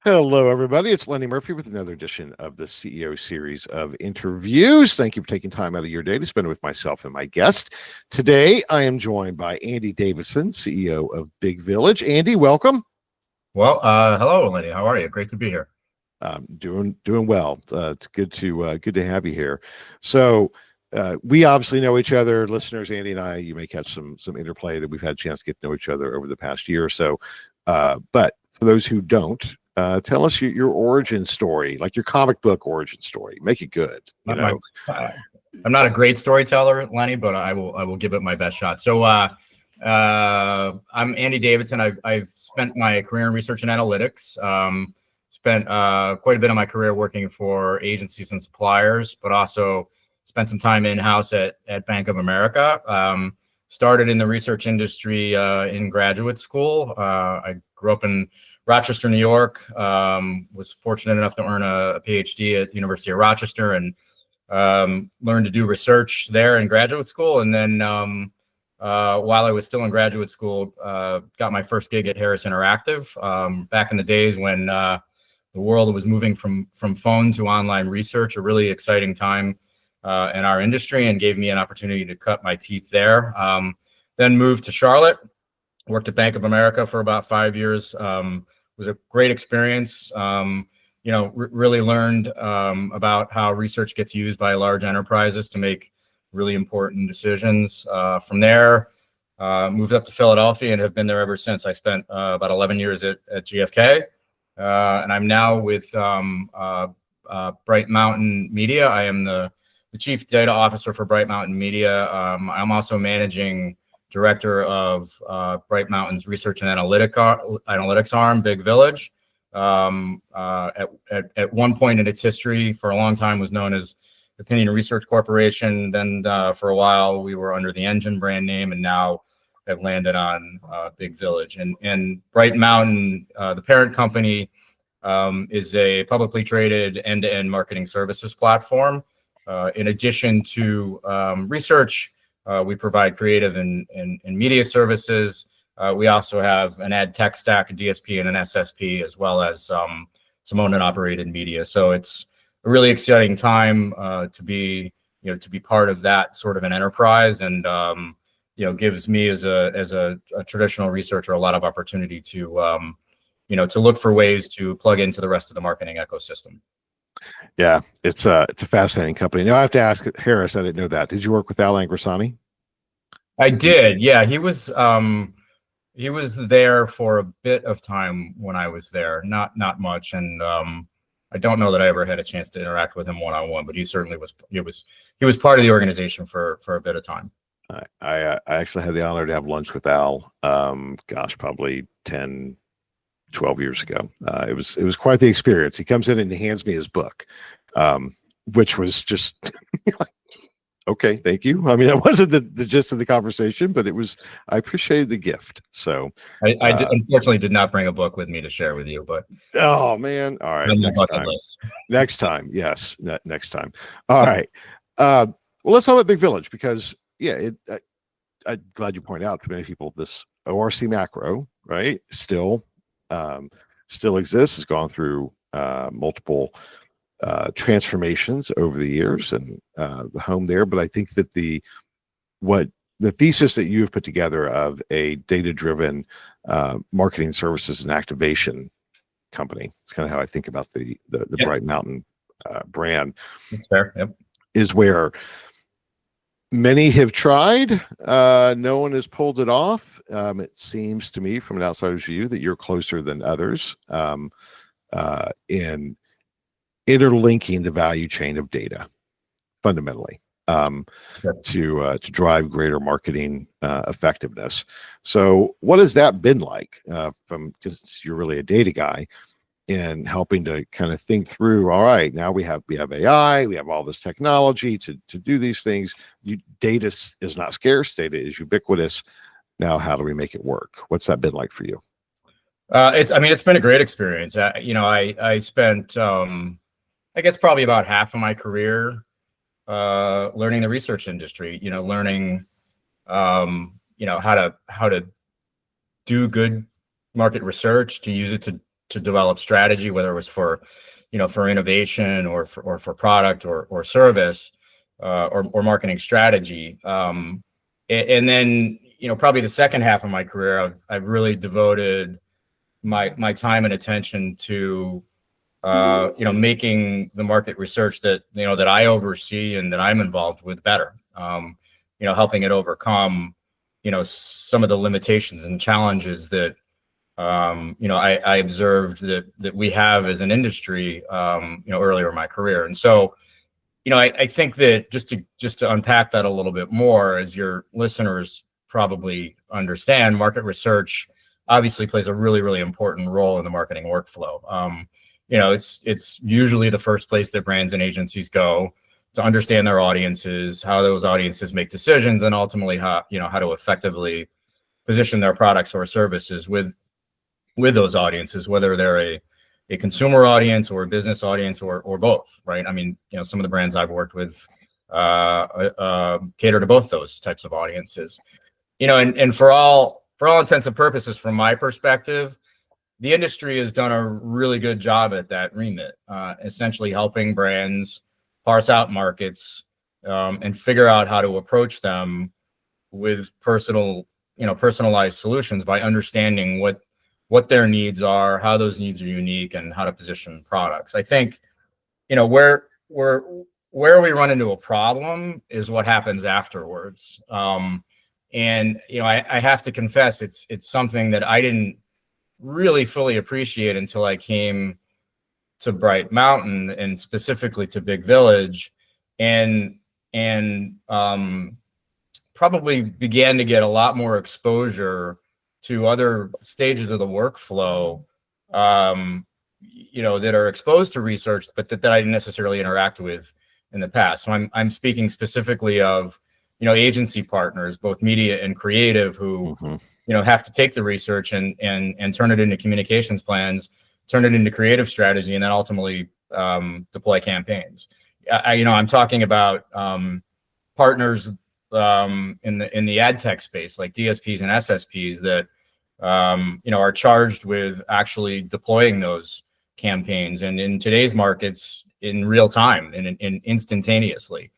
Hello, everybody. It's Lenny Murphy with another edition of the CEO series of interviews. Thank you for taking time out of your day to spend with myself and my guest. Today, I am joined by Andy Davidson, CEO of Big Village. Andy, welcome. Well, hello, Lenny. How are you? Great to be here. Doing well. It's good to have you here. So we obviously know each other, listeners. Andy and I. You may catch some interplay that we've had a chance to get to know each other over the past year or so. But for those who don't, tell us your origin story, like your comic book origin story. Make it good. I'm not a great storyteller, Lenny, but I will give it my best shot. So I'm Andy Davidson. I've spent my career in research and analytics. Spent quite a bit of my career working for agencies and suppliers, but also spent some time in-house at Bank of America. Started in the research industry in graduate school. I grew up in Rochester, New York. Was fortunate enough to earn a PhD at the University of Rochester and learned to do research there in graduate school. And then while I was still in graduate school, got my first gig at Harris Interactive back in the days when the world was moving from phone to online research, a really exciting time in our industry, and gave me an opportunity to cut my teeth there. Then moved to Charlotte, worked at Bank of America for about 5 years. Was a great experience. Really learned about how research gets used by large enterprises to make really important decisions. From there, moved up to Philadelphia and have been there ever since. I spent about 11 years at GFK, and I'm now with Bright Mountain Media. I am the chief data officer for Bright Mountain Media. I'm also managing director of Bright Mountain's research and analytics arm, Big Village. At one point in its history, for a long time, was known as Opinion Research Corporation. Then for a while, we were under the Engine brand name, and now have landed on Big Village. And Bright Mountain, the parent company, is a publicly traded end-to-end marketing services platform. In addition to research, we provide creative and media services. We also have an ad tech stack, a DSP, and an SSP, as well as some owned and operated media. So it's a really exciting time to be part of that sort of an enterprise, and gives me as a traditional researcher a lot of opportunity to look for ways to plug into the rest of the marketing ecosystem. Yeah, it's a fascinating company. Now I have to ask Harris. I didn't know that. Did you work with Al Angrasani? I did. Yeah, he was there for a bit of time when I was there. Not much, and I don't know that I ever had a chance to interact with him one-on-one. But he certainly was. He was part of the organization for a bit of time. I actually had the honor to have lunch with Al. Probably 10. 12 years ago. It was quite the experience. He comes in and he hands me his book, which was just okay, thank you. I mean, it wasn't the gist of the conversation, but I appreciated the gift. So I unfortunately did not bring a book with me to share with you, but oh man, all right, next time, yes, next time. All right, well, let's talk about Big Village, because I'm glad you point out to many people this ORC macro, right, still exists, has gone through multiple transformations over the years, and the home there. But I think that the thesis that you've put together of a data-driven marketing services and activation company, it's kind of how I think about the Bright Mountain brand. That's fair. Yep. Is where many have tried. No one has pulled it off. It seems to me, from an outsider's view, that you're closer than others in interlinking the value chain of data, fundamentally, to drive greater marketing effectiveness. So, what has that been like? Because you're really a data guy, in helping to kind of think through, all right, now we have AI, we have all this technology to do these things. Data is not scarce, data is ubiquitous. Now, how do we make it work? What's that been like for you? It's been a great experience. I spent, I guess, probably about half of my career learning the research industry. Learning, how to do good market research, to use it to to develop strategy, whether it was for, for innovation or for product or service, or marketing strategy. And then, probably the second half of my career, I've really devoted my time and attention to, making the market research that, that I oversee and that I'm involved with better, helping it overcome, some of the limitations and challenges that, I observed that we have as an industry, earlier in my career. And so, I think that just to unpack that a little bit more, as your listeners probably understand, market research obviously plays a really, really important role in the marketing workflow. It's usually the first place that brands and agencies go to understand their audiences, how those audiences make decisions, and ultimately how to effectively position their products or services with those audiences, whether they're a consumer audience or a business audience or both, right? I mean, some of the brands I've worked with cater to both those types of audiences. And for all intents and purposes, from my perspective, the industry has done a really good job at that remit, essentially helping brands parse out markets, and figure out how to approach them with personalized solutions by understanding what their needs are, how those needs are unique, and how to position products. I think, where we run into a problem is what happens afterwards. And I have to confess, it's something that I didn't really fully appreciate until I came to Bright Mountain, and specifically to Big Village, and probably began to get a lot more exposure to other stages of the workflow, that are exposed to research, but that I didn't necessarily interact with in the past. So I'm speaking specifically of, agency partners, both media and creative, who, have to take the research and turn it into communications plans, turn it into creative strategy, and then ultimately deploy campaigns. I'm talking about partners in the ad tech space, like DSPs and SSPs, that are charged with actually deploying those campaigns, and in today's markets, in real time and instantaneously.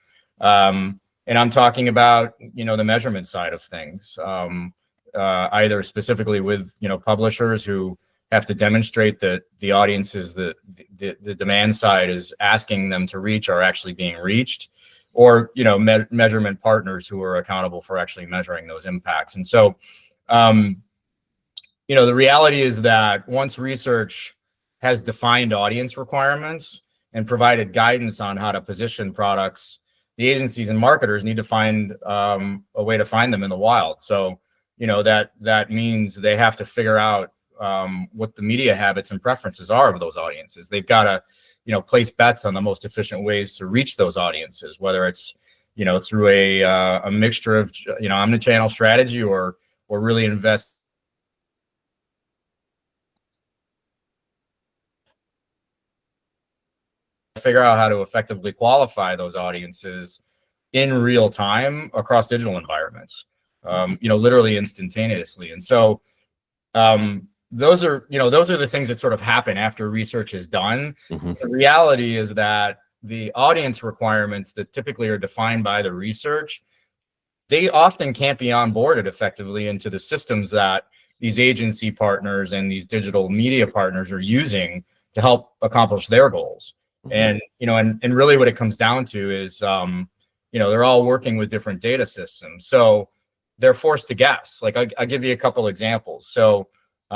And I'm talking about the measurement side of things, either specifically with publishers who have to demonstrate that the audiences that the demand side is asking them to reach are actually being reached, or measurement partners who are accountable for actually measuring those impacts. And so the reality is that once research has defined audience requirements and provided guidance on how to position products, the agencies and marketers need to find a way to find them in the wild. So that means they have to figure out what the media habits and preferences are of those audiences. They've got to place bets on the most efficient ways to reach those audiences, whether it's through a mixture of omnichannel strategy, or really invest figure out how to effectively qualify those audiences in real time across digital environments, literally instantaneously. And so those are the things that sort of happen after research is done. The reality is that the audience requirements that typically are defined by the research, they often can't be onboarded effectively into the systems that these agency partners and these digital media partners are using to help accomplish their goals. And and really what it comes down to is they're all working with different data systems, so they're forced to guess. Like I'll give you a couple examples. So we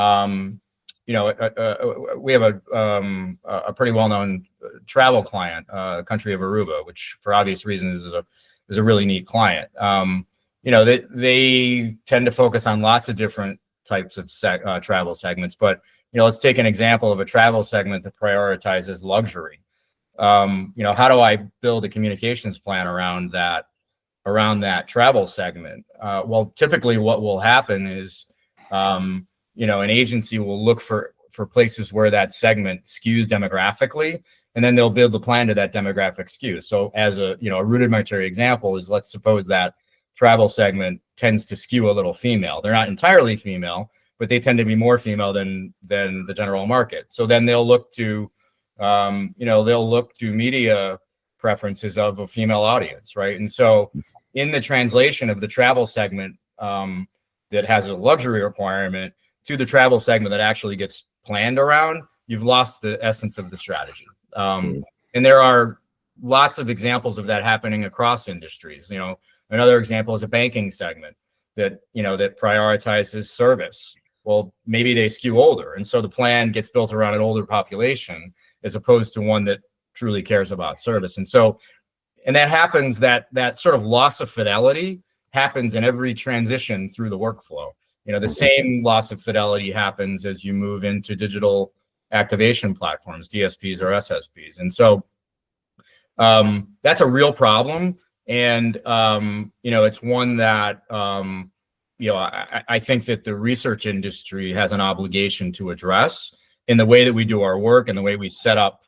have a pretty well-known travel client, country of Aruba, which for obvious reasons is a really neat client. They tend to focus on lots of different types of travel segments, but let's take an example of a travel segment that prioritizes luxury. How do I build a communications plan around that travel segment? Well, typically what will happen is, an agency will look for places where that segment skews demographically, and then they'll build the plan to that demographic skew. So as a rudimentary example is, let's suppose that travel segment tends to skew a little female. They're not entirely female, but they tend to be more female than the general market. So then they'll look to, they'll look to media preferences of a female audience, right? And so in the translation of the travel segment that has a luxury requirement to the travel segment that actually gets planned around, you've lost the essence of the strategy. And there are lots of examples of that happening across industries. Another example is a banking segment that prioritizes service. Well, maybe they skew older, and so the plan gets built around an older population as opposed to one that truly cares about service. And that happens, that sort of loss of fidelity happens in every transition through the workflow. The same loss of fidelity happens as you move into digital activation platforms, DSPs or SSPs. And so that's a real problem. And, it's one that, I think that the research industry has an obligation to address in the way that we do our work and the way we set up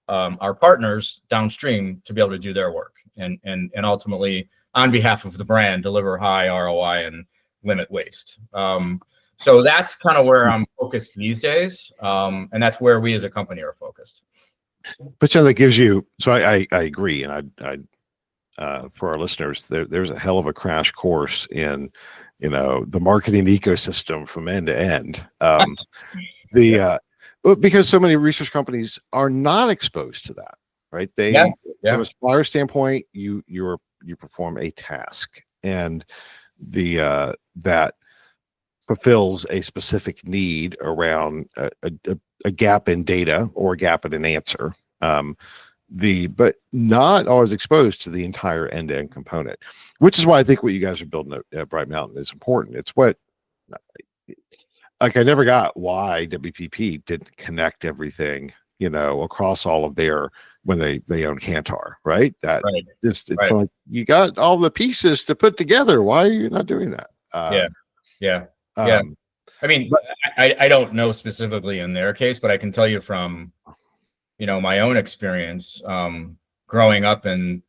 our partners downstream to be able to do their work and ultimately, on behalf of the brand, deliver high ROI and limit waste. So that's kind of where I'm focused these days. And that's where we as a company are focused. But that gives you, so I agree. And for our listeners, there's a hell of a crash course in, the marketing ecosystem from end to end. Because so many research companies are not exposed to that, right? From a supplier standpoint, you perform a task, and that fulfills a specific need around a gap in data or a gap in an answer. But not always exposed to the entire end-to-end component, which is why I think what you guys are building at Bright Mountain is important. It's what, I never got why WPP didn't connect everything, across all of their, when they own Kantar, right? It's like, you got all the pieces to put together. Why are you not doing that? Yeah. I mean, I don't know specifically in their case, but I can tell you from, my own experience, growing up and,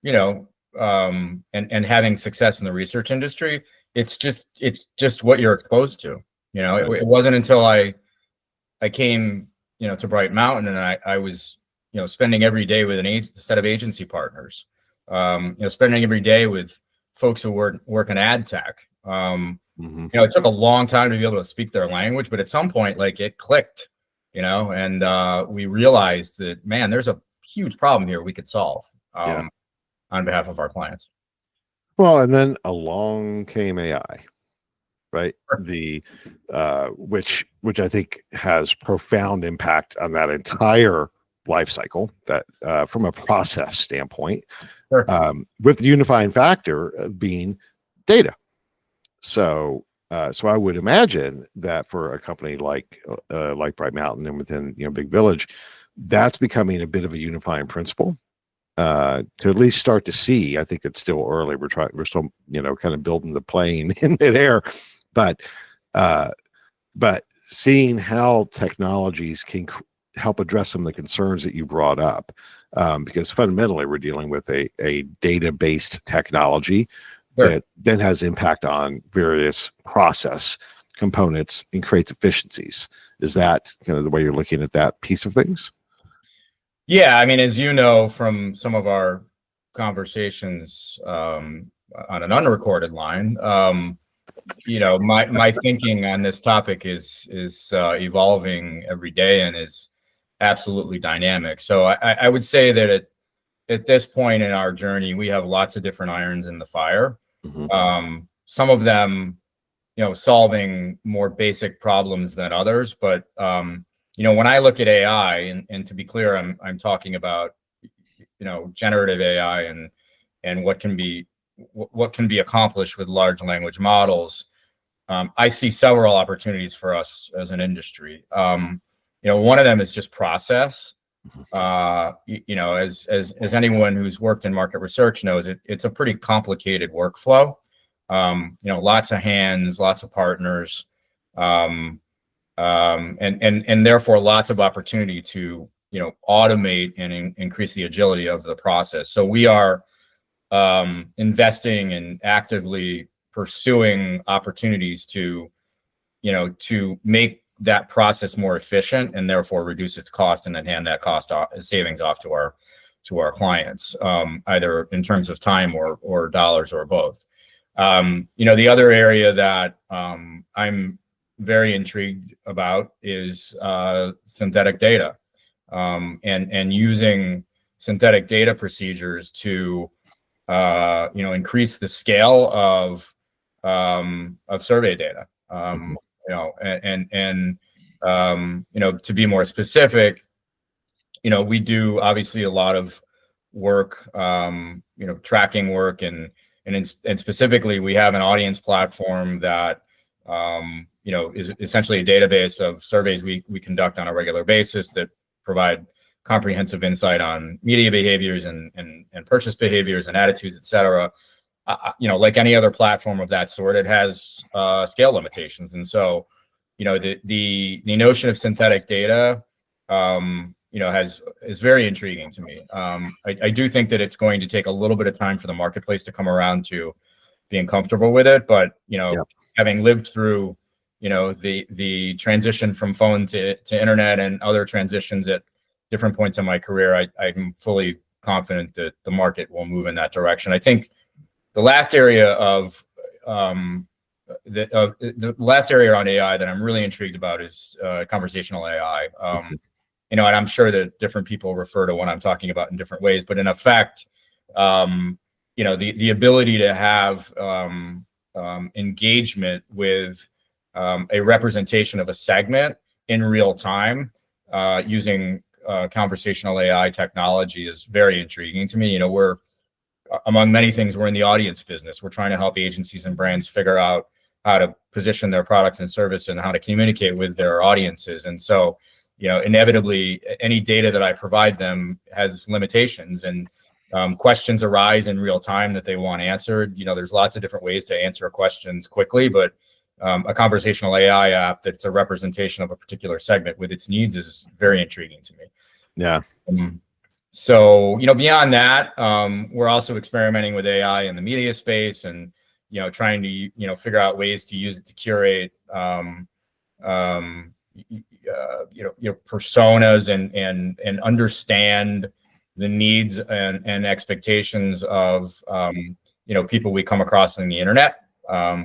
and having success in the research industry, it's just what you're exposed to. It wasn't until I came, to Bright Mountain and I was, spending every day with a set of agency partners, spending every day with folks who work in ad tech. It took a long time to be able to speak their language, but at some point, it clicked, and we realized that, man, there's a huge problem here we could solve on behalf of our clients. Well, and then along came AI, right? Which I think has profound impact on that entire life cycle, that from a process standpoint, with the unifying factor of being data. So I would imagine that for a company like Bright Mountain and within Big Village, that's becoming a bit of a unifying principle to at least start to see. I think it's still early. We're still kind of building the plane in midair, but seeing how technologies can help address some of the concerns that you brought up, because fundamentally we're dealing with a data-based technology that then has impact on various process components and creates efficiencies. Is that kind of the way you're looking at that piece of things? Yeah, I mean, as you know from some of our conversations on an unrecorded line, my thinking on this topic is evolving every day and is absolutely dynamic. So I would say that at this point in our journey, we have lots of different irons in the fire. Some of them, solving more basic problems than others. But, when I look at AI, and to be clear, I'm talking about, generative AI and what can be accomplished with large language models. I see several opportunities for us as an industry. One of them is just process. As anyone who's worked in market research knows, it's a pretty complicated workflow. Lots of hands, lots of partners, and therefore lots of opportunity to automate and increase the agility of the process. So we are investing and actively pursuing opportunities to to make that process more efficient and therefore reduce its cost, and then hand that cost savings off to our clients, either in terms of time or dollars or both. The other area that I'm very intrigued about is synthetic data, and using synthetic data procedures to increase the scale of survey data. To be more specific, we do obviously a lot of work, tracking work, and specifically we have an audience platform that is essentially a database of surveys we conduct on a regular basis that provide comprehensive insight on media behaviors and purchase behaviors and attitudes, et cetera. Like any other platform of that sort, it has scale limitations, and so the notion of synthetic data is very intriguing to me. I do think that it's going to take a little bit of time for the marketplace to come around to being comfortable with it, but having lived through the transition from phone to internet and other transitions at different points in my career, I'm fully confident that the market will move in that direction. I think the last area the last area on AI that I'm really intrigued about is conversational AI. And I'm sure that different people refer to what I'm talking about in different ways, but in effect, the ability to have engagement with a representation of a segment in real time using conversational AI technology is very intriguing to me. We're, among many things, we're in the audience business. We're trying to help agencies and brands figure out how to position their products and service and how to communicate with their audiences. And so, inevitably, any data that I provide them has limitations, and questions arise in real time that they want answered. There's lots of different ways to answer questions quickly, but a conversational AI app that's a representation of a particular segment with its needs is very intriguing to me. Yeah. So, beyond that, we're also experimenting with AI in the media space, and trying to figure out ways to use it to curate personas and understand the needs and expectations of people we come across on the internet,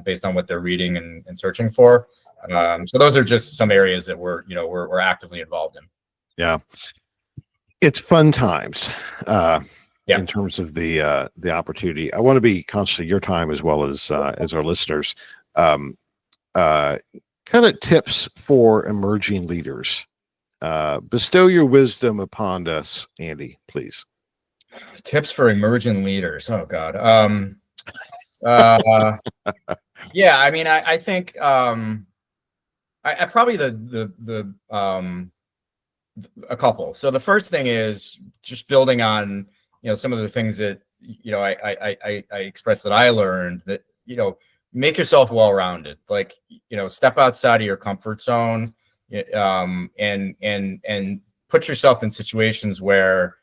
based on what they're reading and searching for. So those are just some areas that we're actively involved in. Yeah, it's fun times. In terms of the opportunity, I want to be conscious of your time as well as our listeners. Kind of tips for emerging leaders. Bestow your wisdom upon us, Andy, please. Tips for emerging leaders. Oh God. Yeah, I mean, I think I probably a couple. So the first thing is just building on some of the things that I expressed that I learned, that make yourself well-rounded. Like step outside of your comfort zone, and put yourself in situations where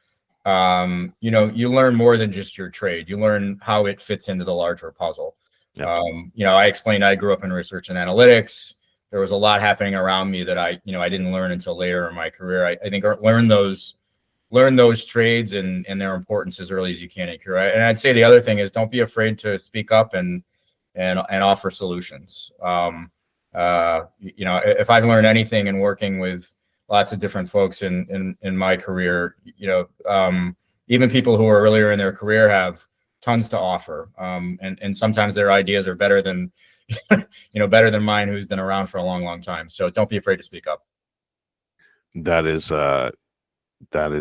you learn more than just your trade. You learn how it fits into the larger puzzle. I explained I grew up in research and analytics. There was a lot happening around me that I didn't learn until later in my career. I think learn those trades and their importance as early as you can in your career. And I'd say the other thing is, don't be afraid to speak up and offer solutions. If I've learned anything in working with lots of different folks in my career, even people who are earlier in their career have tons to offer. And sometimes their ideas are better than better than mine, who's been around for a long, long time. So don't be afraid to speak up. That is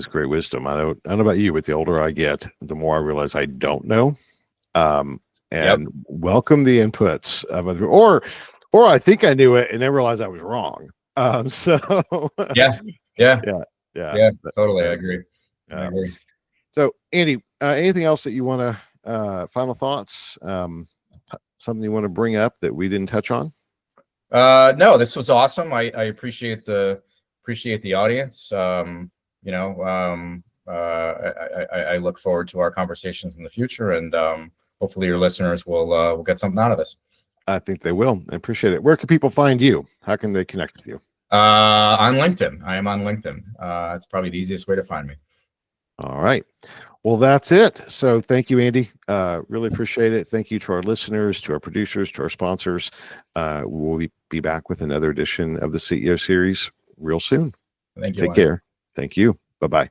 great wisdom. I don't know about you, but the older I get, the more I realize I don't know. And welcome the inputs of other, or I think I knew it and then realized I was wrong. Yeah, totally. I agree. So Andy, anything else that you want to, final thoughts, something you want to bring up that we didn't touch on? No, this was awesome. I appreciate the audience. I look forward to our conversations in the future, and hopefully your listeners will get something out of this. I think they will. I appreciate it. Where can people find you? How can they connect with you? On LinkedIn. I am on LinkedIn. That's probably the easiest way to find me. All right. Well, that's it. So thank you, Andy. Really appreciate it. Thank you to our listeners, to our producers, to our sponsors. We'll be back with another edition of the CEO series real soon. Thank you. Take care. Thank you. Bye-bye.